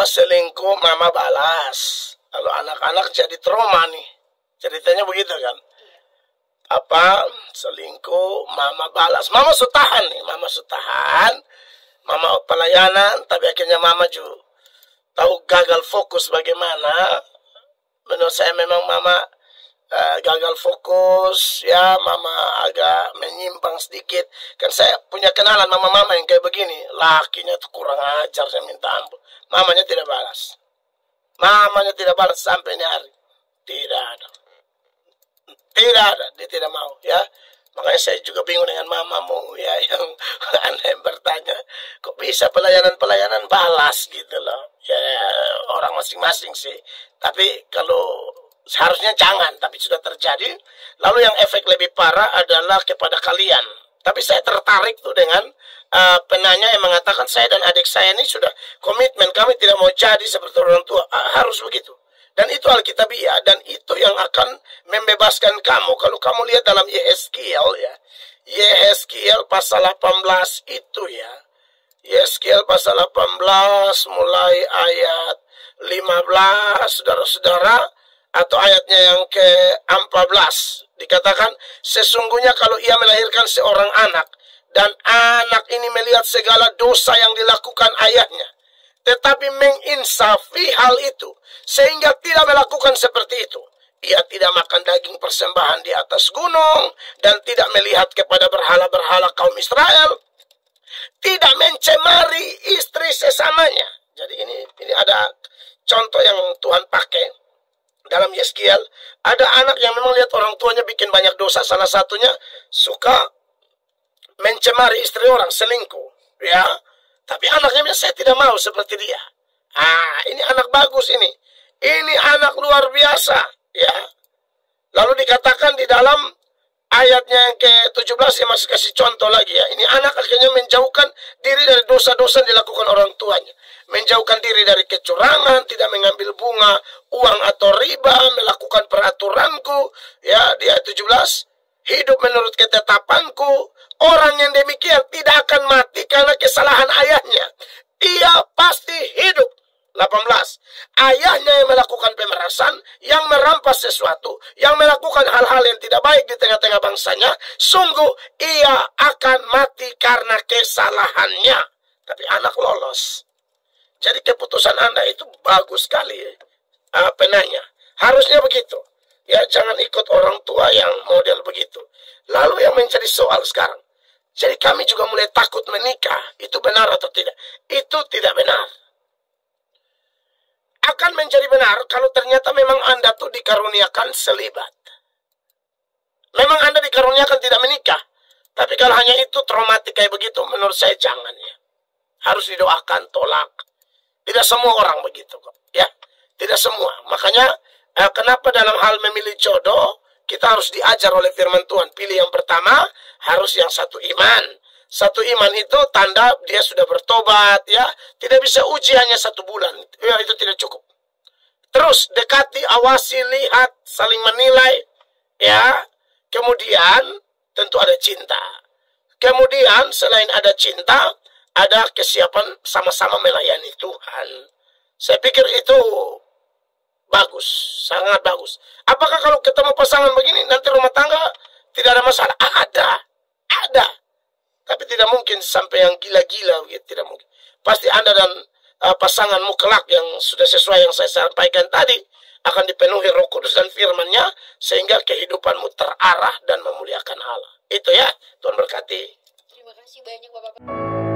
selingkuh, mama balas. Lalu anak-anak jadi trauma nih. Ceritanya begitu kan. Papa selingkuh, mama balas. Mama sutahan nih, mama sutahan. Mama pelayanan, tapi akhirnya mama juga tahu gagal fokus bagaimana. Menurut saya memang mama gagal fokus, ya mama agak menyimpang sedikit. Kan saya punya kenalan mama-mama yang kayak begini, lakinya tuh kurang ajar, saya minta ampun. Mamanya tidak balas. Mamanya tidak balas sampai ini hari. Tidak ada. Tidak ada, dia tidak mau, ya. Makanya saya juga bingung dengan mamamu, ya, yang aneh bertanya, kok bisa pelayanan-pelayanan balas gitu loh. Ya, orang masing-masing sih. Tapi kalau seharusnya jangan, tapi sudah terjadi. Lalu yang efek lebih parah adalah kepada kalian. Tapi saya tertarik tuh dengan penanya yang mengatakan saya dan adik saya ini sudah komitmen, kami tidak mau jadi seperti orang tua. Harus begitu. Dan itu Alkitabiah, dan itu yang akan membebaskan kamu. Kalau kamu lihat dalam Yehezkiel, ya, Yehezkiel pasal 18 itu, ya, Yehezkiel pasal 18 mulai ayat 15, saudara-saudara, atau ayatnya yang ke-14 dikatakan, sesungguhnya kalau ia melahirkan seorang anak dan anak ini melihat segala dosa yang dilakukan ayahnya, tetapi menginsafi hal itu sehingga tidak melakukan seperti itu, ia tidak makan daging persembahan di atas gunung dan tidak melihat kepada berhala-berhala kaum Israel, tidak mencemari istri sesamanya. Jadi ini ada contoh yang Tuhan pakai dalam Yehezkiel. Ada anak yang memang lihat orang tuanya bikin banyak dosa, salah satunya suka mencemari istri orang, selingkuh, ya. Tapi anaknya bilang, saya tidak mau seperti dia. Ini anak bagus ini. Ini anak luar biasa, ya. Lalu dikatakan di dalam ayatnya yang ke-17, yang masih kasih contoh lagi, ya. Ini anak akhirnya menjauhkan diri dari dosa-dosa yang dilakukan orang tuanya. Menjauhkan diri dari kecurangan, tidak mengambil bunga, uang atau riba, melakukan peraturanku, ya, di ayat 17, hidup menurut ketetapanku. Orang yang demikian tidak akan mati karena kesalahan ayahnya. Ia pasti hidup. 18. Ayahnya yang melakukan pemerasan, yang merampas sesuatu, yang melakukan hal-hal yang tidak baik di tengah-tengah bangsanya, sungguh ia akan mati karena kesalahannya. Tapi anak lolos. Jadi keputusan Anda itu bagus sekali, penanya. Harusnya begitu. Ya, jangan ikut orang tua yang model begitu. Lalu yang menjadi soal sekarang, jadi kami juga mulai takut menikah. Itu benar atau tidak? Itu tidak benar. Akan menjadi benar kalau ternyata memang Anda tuh dikaruniakan selibat. Memang Anda dikaruniakan tidak menikah. Tapi kalau hanya itu traumatik kayak begitu, menurut saya jangan, ya. Harus didoakan, tolak. Tidak semua orang begitu kok, ya. Tidak semua. Makanya kenapa dalam hal memilih jodoh kita harus diajar oleh firman Tuhan. Pilih yang pertama, harus yang satu iman. Satu iman itu tanda dia sudah bertobat, ya. Tidak bisa uji hanya 1 bulan. Ya, itu tidak cukup. Terus dekati, awasi, lihat, saling menilai, ya. Kemudian tentu ada cinta. Kemudian selain ada cinta, ada kesiapan sama-sama melayani Tuhan. Saya pikir itu bagus, sangat bagus. Apakah kalau ketemu pasangan begini nanti rumah tangga tidak ada masalah? Ada. Tapi tidak mungkin sampai yang gila-gila begitu, tidak mungkin. Pasti Anda dan pasanganmu kelak yang sudah sesuai yang saya sampaikan tadi akan dipenuhi Roh Kudus dan firman-Nya sehingga kehidupanmu terarah dan memuliakan Allah. Itu, ya. Tuhan berkati. Terima kasih banyak Bapak.